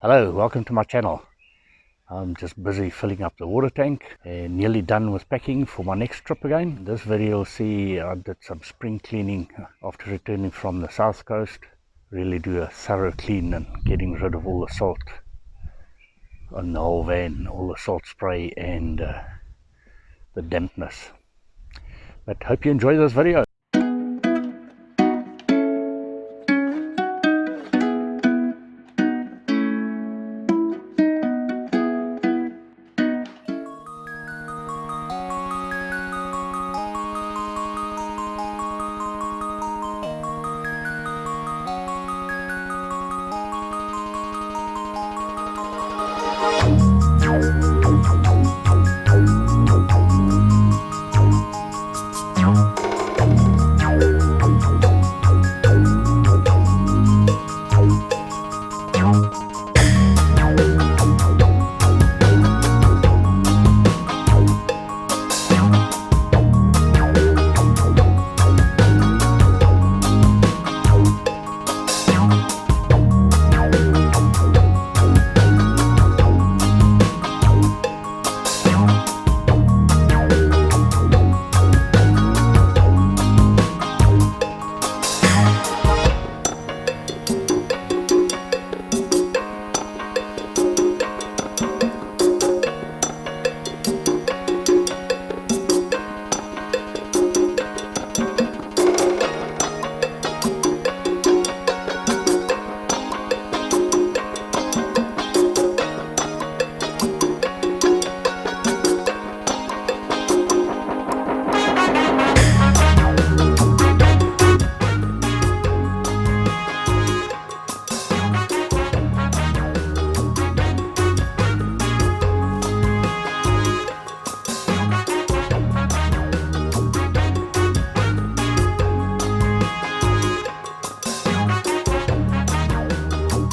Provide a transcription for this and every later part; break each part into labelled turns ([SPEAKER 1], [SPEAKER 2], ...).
[SPEAKER 1] Hello, welcome to my channel. I'm just busy filling up the water tank and nearly done with packing for my next trip again. In this video you'll see I did some spring cleaning after returning from the south coast. Really do a thorough clean and getting rid of all the salt on the whole van, all the salt spray and the dampness. But hope you enjoy this video.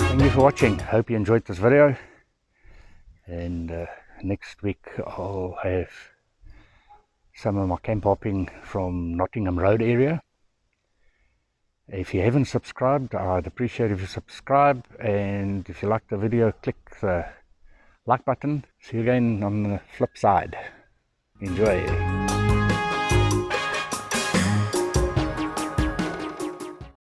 [SPEAKER 1] Thank you for watching. Hope you enjoyed this video, and next week I'll have some of my camp hopping from Nottingham Road area. If you haven't subscribed, I'd appreciate if you subscribe, and if you like the video, click the like button. See you again on the flip side. Enjoy.